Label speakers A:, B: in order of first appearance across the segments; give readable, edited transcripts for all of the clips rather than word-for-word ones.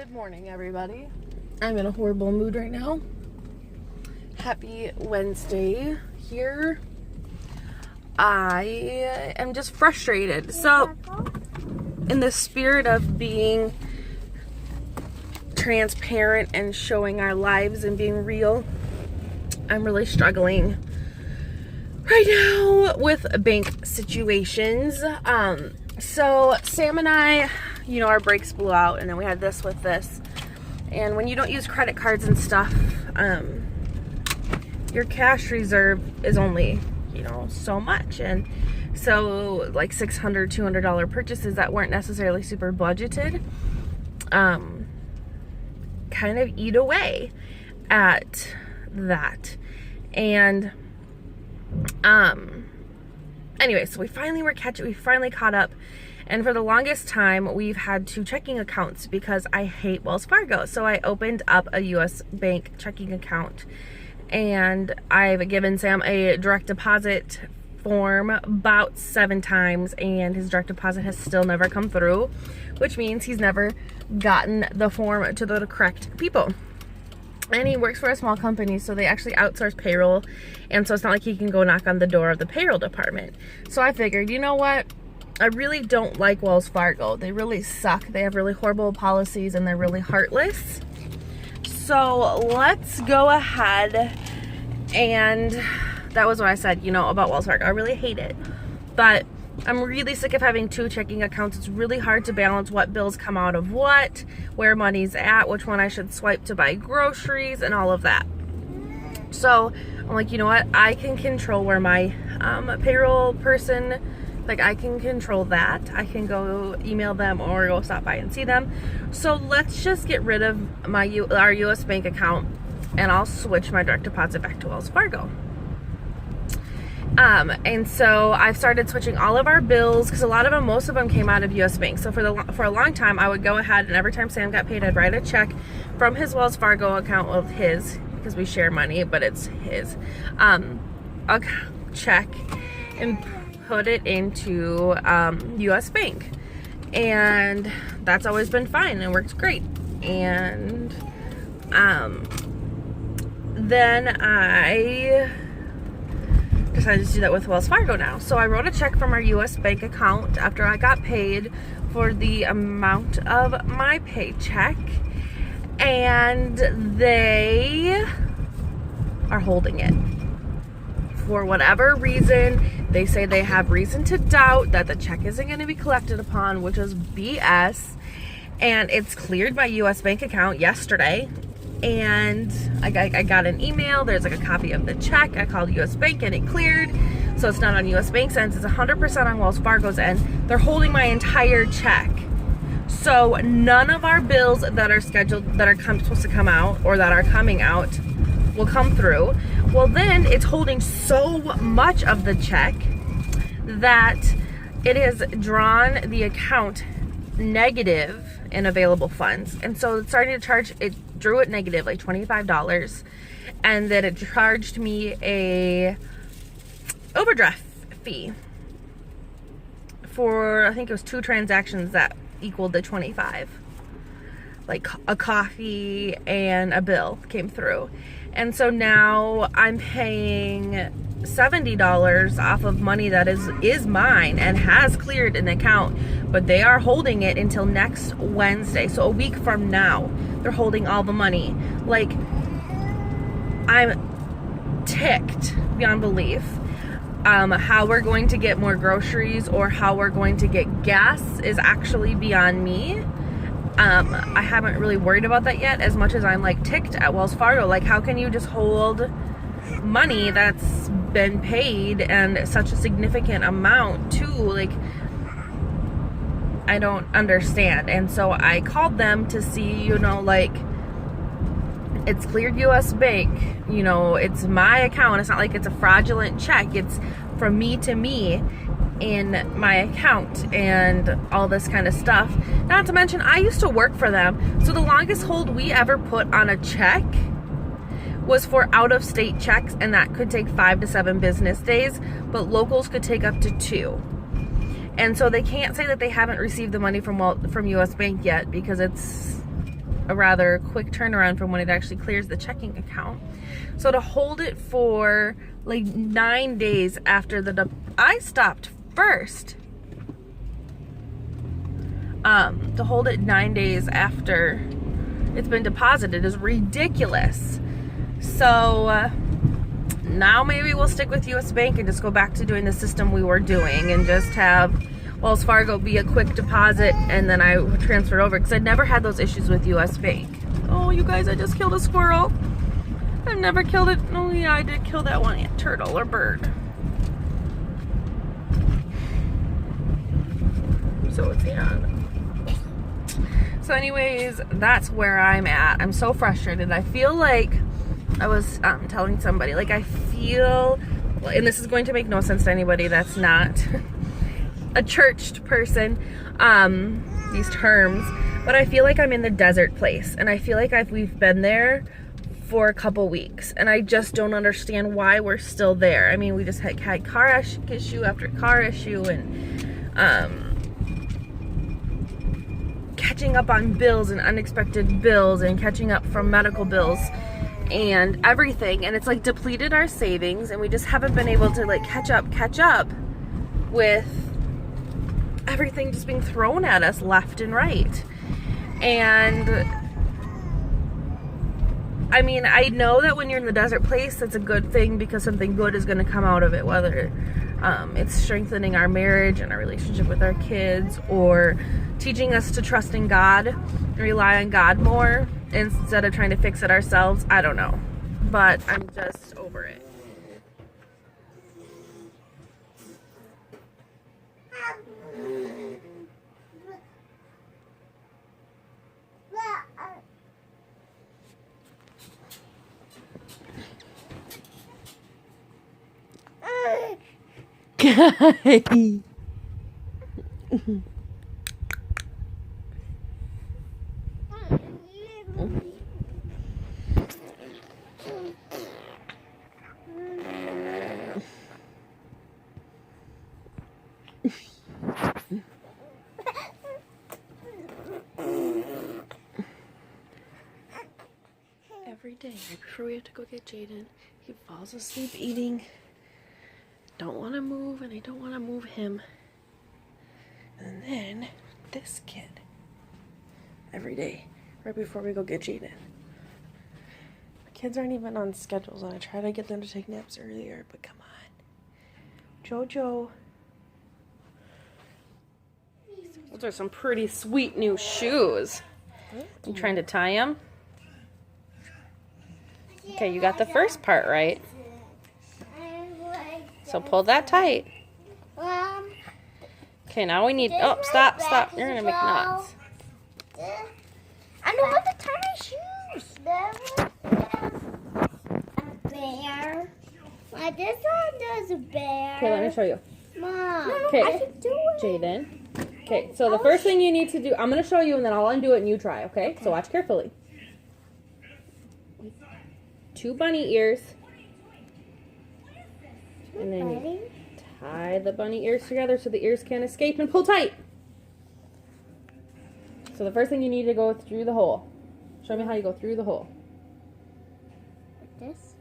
A: Good morning, everybody. I'm in a horrible mood right now. Happy Wednesday here. I am just frustrated. So, in the spirit of being transparent and showing our lives and being real, I'm really struggling right now with bank situations. So Sam and I, our brakes blew out, and then we had this with this. And when you don't use credit cards and stuff, your cash reserve is only, so much. And so like $600, $200 purchases that weren't necessarily super budgeted, kind of eat away at that. And anyway, so we finally caught up, and for the longest time we've had two checking accounts because I hate Wells Fargo. So I opened up a US bank checking account, and I've given Sam a direct deposit form about 7 times, and his direct deposit has still never come through, which means he's never gotten the form to the correct people. And he works for a small company, so they actually outsource payroll, and so it's not like he can go knock on the door of the payroll department. So I figured, you know what? I really don't like Wells Fargo. They really suck. They have really horrible policies, and they're really heartless. So let's go ahead, and that was what I said, about Wells Fargo. I really hate it, but I'm really sick of having two checking accounts. It's really hard to balance what bills come out of what, where money's at, which one I should swipe to buy groceries, and all of that. So I'm like, you know what? I can control where my payroll person, I can control that. I can go email them or go stop by and see them. So let's just get rid of our US bank account, and I'll switch my direct deposit back to Wells Fargo. And so I've started switching all of our bills, because most of them came out of US Bank. So for a long time, I would go ahead, and every time Sam got paid, I'd write a check from his Wells Fargo account of his, because we share money, but it's his, a check, and put it into US Bank. And that's always been fine and works great. And then I decided to do that with Wells Fargo now. So I wrote a check from our US bank account after I got paid for the amount of my paycheck, and they are holding it. For whatever reason, they say they have reason to doubt that the check isn't going to be collected upon, which is BS. And it's cleared my US bank account yesterday. And I got an email. There's a copy of the check. I called US Bank and it cleared. So it's not on US Bank's end. It's 100% on Wells Fargo's end. They're holding my entire check. So none of our bills that are scheduled, that are supposed to come out or that are coming out, will come through. Well, then it's holding so much of the check that it has drawn the account negative in available funds. And so it's starting to charge, it drew it negative, like $25, and then it charged me a overdraft fee for, I think it was 2 transactions that equaled the 25. Like a coffee and a bill came through. And so now I'm paying $70 off of money that is mine and has cleared an account, but they are holding it until next Wednesday. So a week from now, they're holding all the money. I'm ticked beyond belief. How we're going to get more groceries or how we're going to get gas is actually beyond me. I haven't really worried about that yet, as much as I'm ticked at Wells Fargo. How can you just hold money that's been paid, and such a significant amount too? I don't understand. And so I called them to see, it's cleared US Bank, it's my account. It's not like it's a fraudulent check. It's from me to me in my account and all this kind of stuff. Not to mention, I used to work for them. So the longest hold we ever put on a check was for out-of-state checks, and that could take 5 to 7 business days, but locals could take up to 2. And so they can't say that they haven't received the money from US Bank yet, because it's a rather quick turnaround from when it actually clears the checking account. So to hold it for like 9 days after I stopped first. To hold it 9 days after it's been deposited is ridiculous. So now maybe we'll stick with US Bank and just go back to doing the system we were doing and just have Wells Fargo be a quick deposit and then I transfer it over, because I never had those issues with US Bank. Oh, you guys, I just killed a squirrel. I've never killed it. Oh yeah, I did kill that one. Yeah, turtle or bird. So it's So anyways, that's where I'm at. I'm so frustrated. I feel like I was telling somebody, like I feel, and this is going to make no sense to anybody that's not a churched person, these terms, but I feel like I'm in the desert place, and I feel like we've been there for a couple weeks, and I just don't understand why we're still there. I mean, we just had car issue after car issue, and catching up on bills and unexpected bills and catching up from medical bills and everything, and it's like depleted our savings, and we just haven't been able to like catch up with everything just being thrown at us left and right. And I mean, I know that when you're in the desert place, that's a good thing, because something good is going to come out of it, whether it's strengthening our marriage and our relationship with our kids, or teaching us to trust in God and rely on God more instead of trying to fix it ourselves. I don't know, but I'm just over it. Every day, right before we have to go get Jaden, he falls asleep eating. Don't want to move, and I don't want to move him. And then this kid, every day, right before we go get Jaden. The kids aren't even on schedules, and I try to get them to take naps earlier, but come on. Jojo. Those are some pretty sweet new shoes. You trying to tie them? Okay, you got the first part right. So pull that tight. Okay, now we need... Oh, stop. You're going to make knots.
B: I don't want to tie my shoes. A bear. This one does a bear.
A: Okay, let me show you.
B: Mom,
A: okay.
B: I can do it.
A: Jaden. Okay, so the first thing you need to do... I'm going to show you, and then I'll undo it and you try, okay? So watch carefully. 2 bunny ears. And then you tie the bunny ears together so the ears can't escape, and pull tight. So the first thing you need to go through the hole. Show me how you go through the hole.
B: Like this?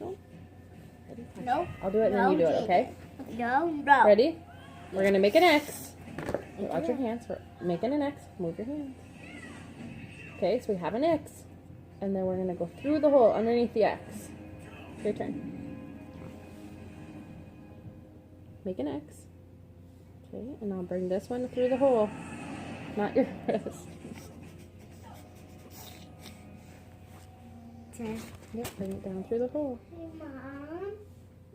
A: No.
B: No.
A: I'll do it and then you do it, okay?
B: No.
A: Ready? We're going to make an X. Watch your hands. We're making an X. Move your hands. Okay, so we have an X. And then we're going to go through the hole underneath the X. Your turn. Make an X. Okay, and I'll bring this one through the hole. Not your wrist. Yep, bring it down through the hole.
B: Hey, Mom.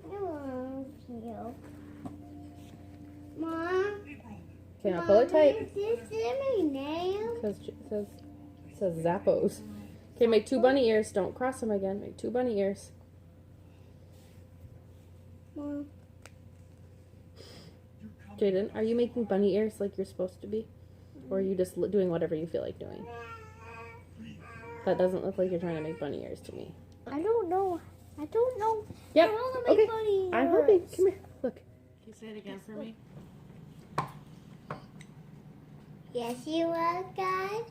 B: I love you. Mom.
A: Okay, now pull it tight.
B: Is this my nail?
A: It says Zappos. Okay, make 2 bunny ears. Don't cross them again. Make 2 bunny ears.
B: Mom.
A: Jaden, are you making bunny ears like you're supposed to be? Or are you just doing whatever you feel like doing? That doesn't look like you're trying to make bunny ears to me.
B: I don't know.
A: Yep.
B: I want to make bunny
A: I'm helping.
B: ears.
A: Come here. Look. Can you say it again for me?
B: Yes, you are, God.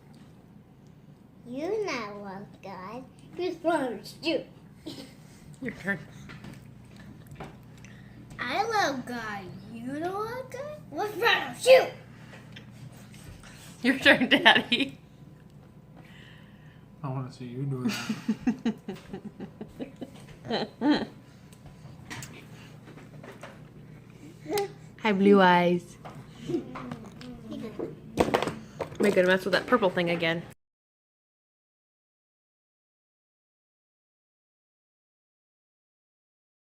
B: You not love God. You're supposed to.
A: Your turn.
B: I love God. You don't love God? What's wrong with you?
A: Your turn, Daddy.
C: I want to see you do that.
A: Hi, blue eyes. Am I gonna mess with that purple thing again?